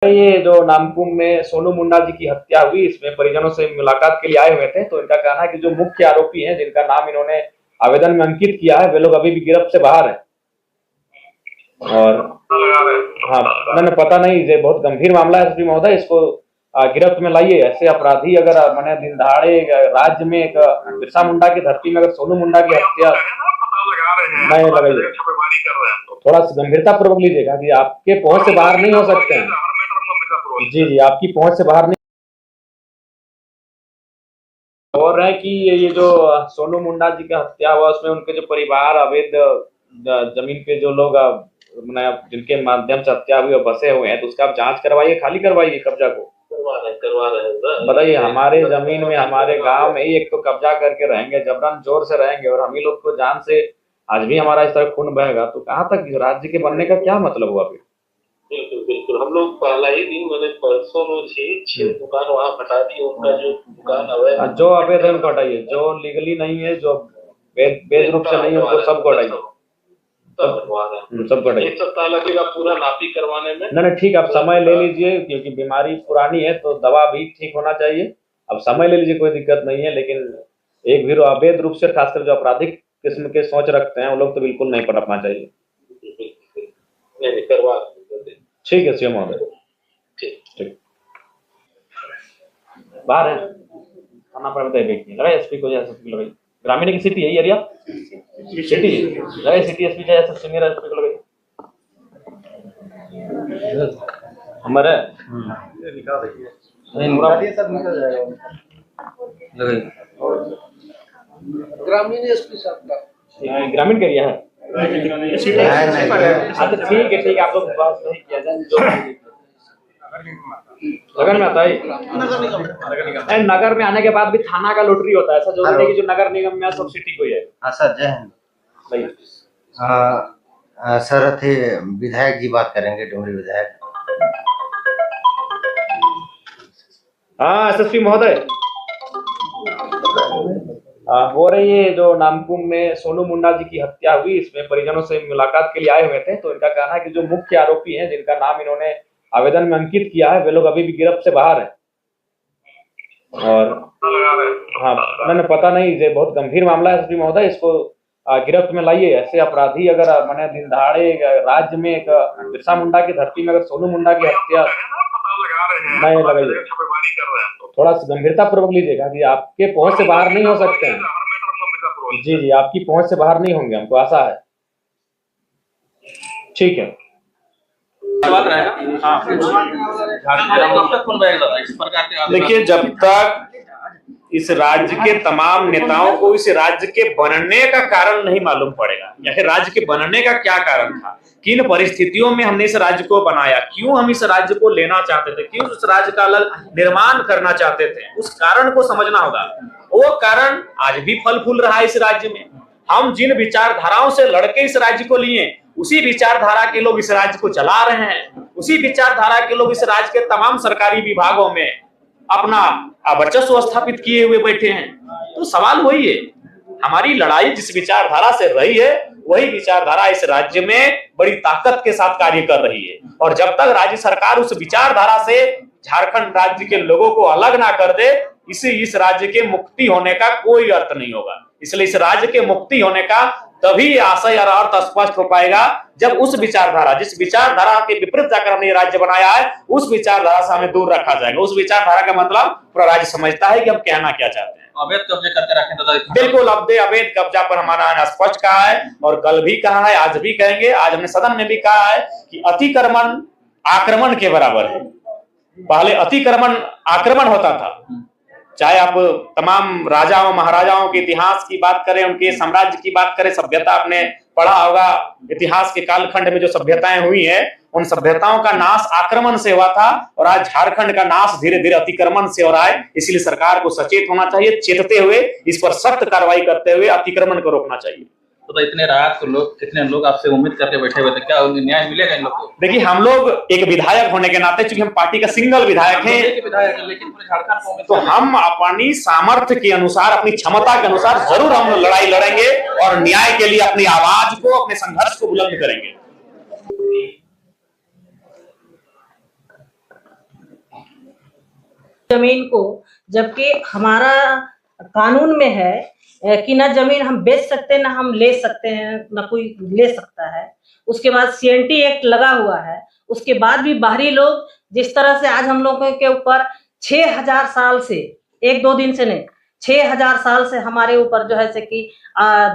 ये जो नामकुम में सोनू मुंडा जी की हत्या हुई, इसमें परिजनों से मुलाकात के लिए आए हुए थे। तो इनका कहना है कि जो मुख्य आरोपी हैं, जिनका नाम इन्होंने आवेदन में अंकित किया है, वे लोग अभी भी गिरफ्त से बाहर हैं। और हाँ, मैंने पता नहीं, ये बहुत गंभीर मामला है एसपी महोदय, इसको गिरफ्त में लाइए। ऐसे अपराधी अगर मैंने दिन दहाड़े राज्य में एक बिरसा मुंडा की धरती में अगर सोनू मुंडा की हत्या नहीं लगाइए, थोड़ा सा गंभीरता पूर्वक लीजिएगा कि आपके पहुंच से बाहर नहीं हो सकते हैं। जी जी, आपकी पहुंच से बाहर नहीं हो रहा है कि ये जो सोनू मुंडा जी का हत्या हुआ, उसमें उनके जो परिवार अवैध जमीन पे जो लोग जिनके माध्यम से हत्या हुई और बसे हुए हैं, तो उसका आप जांच करवाइए, खाली करवाइए कब्जा को। करवा रहे बताइए, हमारे जमीन में हमारे गांव में ही एक तो कब्जा करके रहेंगे, जबरन जोर से रहेंगे, और हम ही लोग को जान से आज भी हमारा इस तरह खून बहेगा, तो कहाँ तक राज्य के बनने का क्या मतलब हुआ? फिर बिल्कुल बिल्कुल, हम लोग पहला ही दिन मैंने परसों रोज ही 6 दुकान वहाँ हटा दी। उनका जो दुकान अवैध जो अवैध है उनको हटाइए, जो लीगली नहीं है, जो वैध रूप से नहीं है, उनको सबको हटाइए, सब हटाइए। 1 सप्ताह लगेगा पूरा नापी करवाने में। नहीं ठीक, आप समय ले लीजिए, क्योंकि बीमारी पुरानी है तो दवा भी ठीक होना चाहिए। अब समय ले लीजिए, कोई दिक्कत नहीं है, लेकिन एक भी अवैध रूप से, खासकर जो आपराधिक किस्म के सोच रखते हैं, वो लोग तो बिल्कुल नहीं पटकना चाहिए। नहीं करवा, ठीक है सीएम महोदय, ठीक। बाहर है थाना पर बताइए, लगाइए एसपी को, एसपी लगाइए। ग्रामीण की सिटी है ये एरिया, सिटी लगाइए, सिटी एसपी चाहे एसपी मेरा एसपी को लगाइए। हमारे निकाल देखिए सब निकल जाएगा। ग्रामीण एसपी साहब का ग्रामीण का एरिया है। अच्छा ठीक है, आप लोग बात नहीं किया जाए, जो नगर में आता है। नगर में आने के बाद भी थाना का लॉटरी होता है, ऐसा जरूरी नहीं कि जो नगर निगम में सब सिटी को ही है। हाँ सर, जय हिंद। सर थे विधायक जी बात करेंगे, डुमरी विधायक। हाँ एसएसपी महोदय, हो रही है जो नामकुम में सोनू मुंडा जी की हत्या हुई, इसमें परिजनों से मुलाकात के लिए आए हुए थे। तो इनका कहना है कि जो मुख्य आरोपी हैं, जिनका नाम इन्होंने आवेदन में अंकित किया है, वे लोग अभी भी गिरफ्त से बाहर हैं। और हाँ, मैंने पता नहीं, ये बहुत गंभीर मामला है एसपी महोदय, इसको गिरफ्त में लाइए। ऐसे अपराधी अगर मैंने दिन दहाड़े राज्य में एक बिरसा मुंडा की धरती में अगर सोनू मुंडा की हत्या नहीं लगाइए, थोड़ा सा गंभीरता पूर्वक लीजिएगा कि आपके पहुंच से बाहर नहीं हो सकते हैं। जी जी, आपकी पहुंच से बाहर नहीं होंगे, हमको आशा है। ठीक है, देखिए, जब तक इस राज्य के तमाम नेताओं को इस राज्य के बनने का कारण नहीं मालूम पड़ेगा, या राज्य के बनने का क्या कारण था, किन परिस्थितियों में हमने इस राज्य को बनाया, क्यों हम इस राज्य को लेना चाहते थे, क्यों उस राज्य का अलग निर्माण करना चाहते थे, उस कारण को समझना होगा। वो कारण आज भी फल फूल रहा है इस राज्य में। हम जिन विचारधाराओं से लड़के इस राज्य को लिए, उसी विचारधारा के लोग इस राज्य को चला रहे हैं, उसी विचारधारा के लोग इस राज्य के तमाम सरकारी विभागों में अपना वर्चस्व स्थापित किए हुए बैठे हैं। तो सवाल वही है, हमारी लड़ाई जिस विचारधारा से रही है, वही विचारधारा इस राज्य में बड़ी ताकत के साथ कार्य कर रही है। और जब तक राज्य सरकार उस विचारधारा से झारखंड राज्य के लोगों को अलग ना कर दे, इस राज्य के मुक्ति होने का कोई अर्थ नहीं होगा। इसलिए इस राज्य के मुक्ति होने का तभी आशय और अर्थ स्पष्ट हो पाएगा, जब उस विचारधारा, जिस विचारधारा के विपरीत जाकर हमने राज्य बनाया है, उस विचारधारा से हमें दूर रखा जाएगा। उस विचारधारा का मतलब पूरा राज्य समझता है कि हम कहना क्या चाहते हैं। अवैध कब्जे करके रखें तो बिल्कुल, अवैध कब्जा पर हमारा स्पष्ट कहा है, और कल भी कहा है, आज भी कहेंगे। आज हमने सदन में भी कहा है कि अतिक्रमण आक्रमण के बराबर है। पहले अतिक्रमण आक्रमण होता था, चाहे आप तमाम राजाओं महाराजाओं के इतिहास की बात करें, उनके साम्राज्य की बात करें, सभ्यता आपने पढ़ा होगा, इतिहास के कालखंड में जो सभ्यताएं हुई हैं, उन सभ्यताओं का नाश आक्रमण से हुआ था, और आज झारखंड का नाश धीरे धीरे अतिक्रमण से हो रहा है। इसलिए सरकार को सचेत होना चाहिए, चेतते हुए इस पर सख्त कार्रवाई करते हुए अतिक्रमण को रोकना चाहिए। तो इतने रात लोग, इतने लोग आपसे उम्मीद करके बैठे हुए थे, क्या न्याय मिलेगा इन लोग को? देखिए, हम लोग एक विधायक होने के नाते, चूंकि हम पार्टी का सिंगल विधायक हैं, लेकिन पूरे झारखंड तो हम अपनी सामर्थ्य के अनुसार, अपनी क्षमता के अनुसार जरूर हम लड़ाई लड़ेंगे, और न्याय के लिए अपनी आवाज को, अपने संघर्ष को बुलंद करेंगे। जमीन को, जबकि हमारा कानून में है कि ना जमीन हम बेच सकते हैं, ना हम ले सकते हैं, ना कोई ले सकता है। उसके बाद CNT एक्ट लगा हुआ है। उसके बाद भी बाहरी लोग जिस तरह से आज हम लोगों के ऊपर 6000 साल से, 1-2 दिन से नहीं, 6000 साल से हमारे ऊपर जो है से कि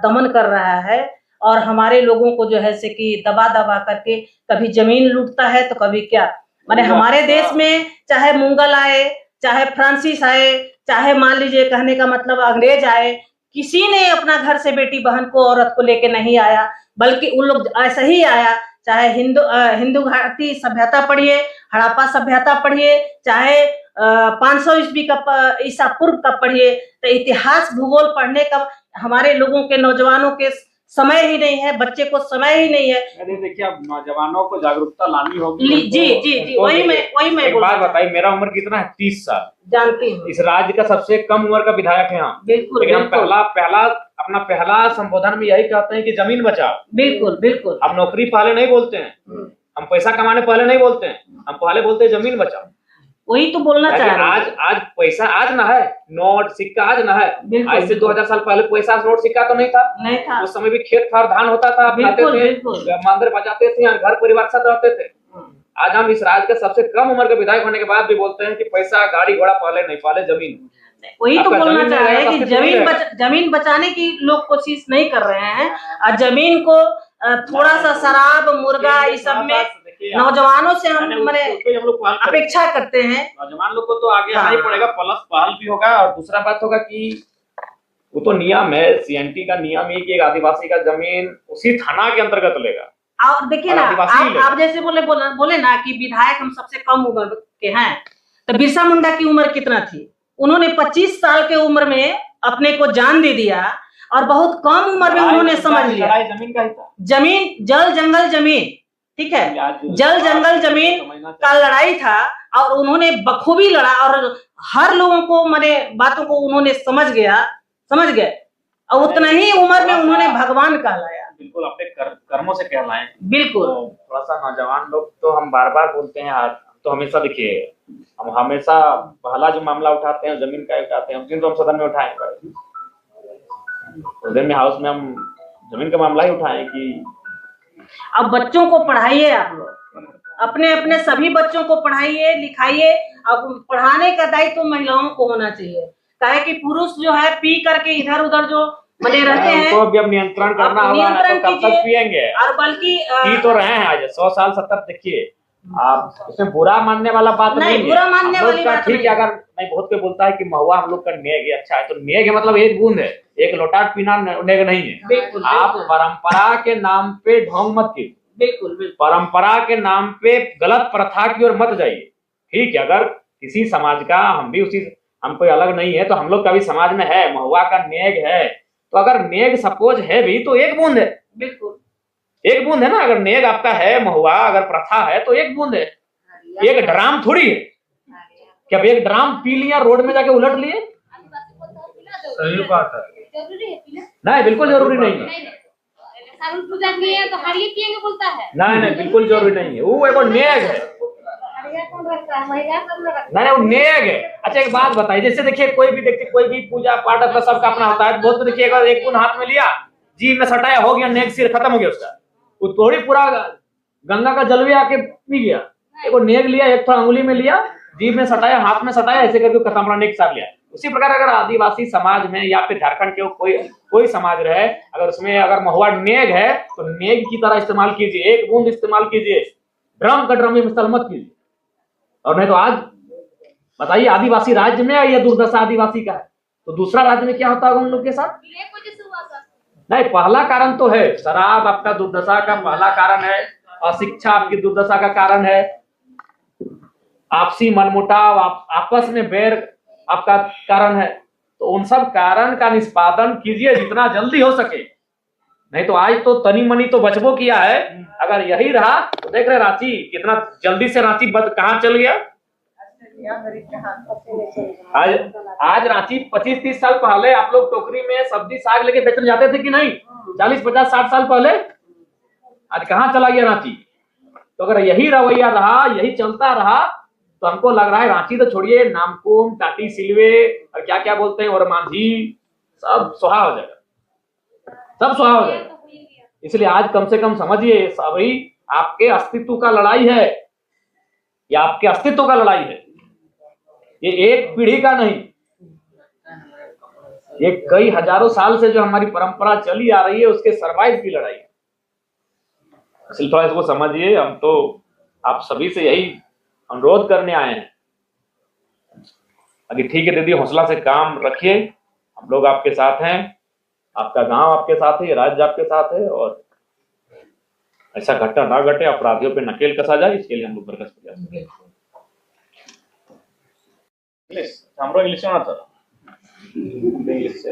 दमन कर रहा है और हमारे लोगों को जो है से कि दबा दबा करके कभी जमीन लूटता है तो कभी क्या। माने हमारे देश में चाहे मुगल आए, चाहे फ्रांसीस आए, चाहे मान लीजिए कहने का मतलब अंग्रेज आए, किसी ने अपना घर से बेटी बहन को, औरत को लेके नहीं आया, बल्कि उन लोग ऐसा ही आया। चाहे हिंदू घाटी सभ्यता पढ़िए, हड़प्पा सभ्यता पढ़िए, चाहे 500 ईस्वी का ईसा पूर्व का पढ़िए, तो इतिहास भूगोल पढ़ने का हमारे लोगों के, नौजवानों के समय ही नहीं है, बच्चे को समय ही नहीं है। अरे देखिए, अब नौजवानों को जागरूकता लानी होगी। जी, वही मैं एक बात बताइए, मेरा उम्र कितना है? 30 साल। जानती हूँ। इस राज्य का सबसे कम उम्र का विधायक है हम। बिल्कुल, लेकिन हम अपना पहला संबोधन में यही कहते हैं कि जमीन बचाओ। बिल्कुल। हम नौकरी पहले नहीं बोलते हैं, हम पैसा कमाने पहले नहीं बोलते हैं, हम पहले बोलते हैं जमीन बचाओ। वही तो बोलना चाह रहे हैं। आज पैसा आज ना है, नोट सिक्का आज ना है। आज से 2000 साल पहले पैसा नोट सिक्का तो नहीं था। उस समय भी खेत खार धान होता था, खाते थे, मंदिर बजाते थे, घर परिवार के साथ रहते थे। आज हम इस राज्य के सबसे कम उम्र के विधायक होने के बाद भी बोलते हैं कि पैसा गाड़ी घोड़ा पहले नहीं, पहले जमीन। वही तो बोलना चाह रहे हैं कि जमीन बचाने की लोग कोशिश नहीं कर रहे हैं, और जमीन को थोड़ा सा शराब, मुर्गा, इस सब में नौजवानों से हम लोग अपेक्षा करते हैं। नौजवान लोग को तो आगे आना ही पड़ेगा, प्लस पहल भी होगा। और दूसरा बात होगा कि वो तो नियम है, CNT का नियम है कि एक आदिवासी का जमीन उसी थाना के अंतर्गत लेगा। और देखिए ना, आप जैसे बोले ना कि विधायक हम सबसे कम उम्र के हैं, तो बिरसा मुंडा की उम्र कितना थी? उन्होंने 25 साल के उम्र में अपने को जान दे दिया, और बहुत कम उम्र में उन्होंने समझ लिया जमीन का हिस्सा, जमीन, जल जंगल जमीन, ठीक है, जल जंगल जमीन का लड़ाई था, और उन्होंने बखूबी लड़ा, और हर लोगों को माने बातों को उन्होंने समझ गए, और उतना ही उम्र में उन्होंने भगवान कहलाया। बिल्कुल, अपने कर्मों से कहलाए। बिल्कुल। तो थोड़ा सा नौजवान लोग तो हम बार बार बोलते हैं, तो हमेशा देखिए, हम हमेशा पहला जो मामला उठाते हैं जमीन का उठाते हैं, उस दिन तो हम सदन में उठाएंगे, उस दिन में हाउस में हम जमीन का मामला ही उठाएं कि अब बच्चों को पढ़ाइए, आप लोग अपने अपने सभी बच्चों को पढ़ाइए लिखाइए। अब पढ़ाने का दायित्व तो महिलाओं को होना चाहिए, काहे कि पुरुष जो है पी करके इधर उधर जो बने रहते हैं, उनको भी अब नियंत्रण करना होगा, तो कब तक पिएंगे? और बल्कि पी तो रहे हैं आज 100 साल 70। देखिए, आप इसमें बुरा मानने वाला बात नहीं है, बुरा मानने वाली बात ठीक है। अगर नहीं, बहुत कोई बोलता है कि महुआ हम लोग का नेग है, अच्छा है, तो नेग है मतलब एक बूंद है, एक लोटा पीना नेग नहीं है। आप परंपरा के नाम पे ढोंग मत कीजिए, बिल्कुल। परंपरा के नाम पे गलत प्रथा की ओर मत जाइए, ठीक है। अगर किसी समाज का, हम कोई अलग नहीं है, तो हम लोग का भी समाज में है, महुआ का नेग है, तो अगर नेग सपोज है भी तो एक बूंद है, बिल्कुल एक बूंद है ना। अगर नेग आपका है, महुआ अगर प्रथा है तो एक बूंद है, एक ड्राम थोड़ी है कि अब एक ड्राम पी लिया, रोड में जाके उलट लिए। सही बात है, नहीं, बिल्कुल जरूरी नहीं है। नहीं, बिल्कुल जरूरी नहीं है, वो एक नेग है। नहीं, वो नेग है। अच्छा, एक बात बताइए, जैसे देखिए कोई भी व्यक्ति, कोई भी पूजा पाठ अपना सबका अपना होता है, बहुत तो देखिए अगर एक बूंद हाथ में लिया, जीभ में सटाया, हो गया नेग, सिर खत्म हो गया उसका। वो थोड़ी पूरा गंगा का जल भी आके पी गया। एक नेग लिया, एक थोड़ा अंगुली में लिया, जीभ में सटाया, हाथ में सटाया, ऐसे करके खत्म, अपना नेग साफ लिया। उसी प्रकार अगर आदिवासी समाज में या फिर झारखंड के कोई समाज रहे, अगर उसमें अगर महुआ नेग है तो नेग की तरह इस्तेमाल कीजिए, एक बूंद इस्तेमाल कीजिए, ड्रम का ड्रम में इस्तेमाल मत कीजिए। और नहीं तो आज बताइए, आदिवासी राज्य में यह दुर्दशा आदिवासी का है, तो दूसरा राज्य में क्या होता होगा उन लोग के साथ? नहीं, पहला कारण तो है शराब, आपका दुर्दशा का पहला कारण है, अशिक्षा आपकी दुर्दशा का कारण है, आपसी मनमुटाव, आपस में बैर आपका कारण है। तो उन सब कारण का निष्पादन कीजिए जितना जल्दी हो सके, नहीं तो आज तो तनी मनी तो बचबो किया है। अगर यही रहा तो देख रहे रांची कितना जल्दी से रांची कहाँ चल गया। आज रांची 25-30 साल पहले आप लोग टोकरी में सब्जी साग लेके बेचने जाते थे कि नहीं? 40-50-60 साल पहले। आज कहाँ चला गया रांची? तो अगर यही रवैया रहा, यही चलता रहा, तो हमको लग रहा है रांची तो छोड़िए, नामकुम, टाटी सिलवे और क्या क्या बोलते हैं, और मांझी, सब सुहा हो जाएगा, सब सुहा हो जाएगा। इसलिए आज कम से कम समझिए सभी, आपके अस्तित्व का लड़ाई है, ये आपके अस्तित्व का लड़ाई है, ये एक पीढ़ी का नहीं, ये कई हजारों साल से जो हमारी परंपरा चली आ रही है उसके सर्वाइव की लड़ाई है। इसलिए थोड़ा इसको समझिए। हम तो आप सभी से यही अनुरोध करने आए हैं, अभी ठीक है दीदी, हौसला से काम रखिए, हम लोग आपके साथ हैं, आपका गांव आपके साथ है, राज्य आपके साथ है, और ऐसा घटना ना घटे, अपराधियों पे नकेल कसा जाए, इसके लिए हम लोग बरकस प्रयास करें। इंग्लिश, हमरो इंग्लिश में आता इंग्लिश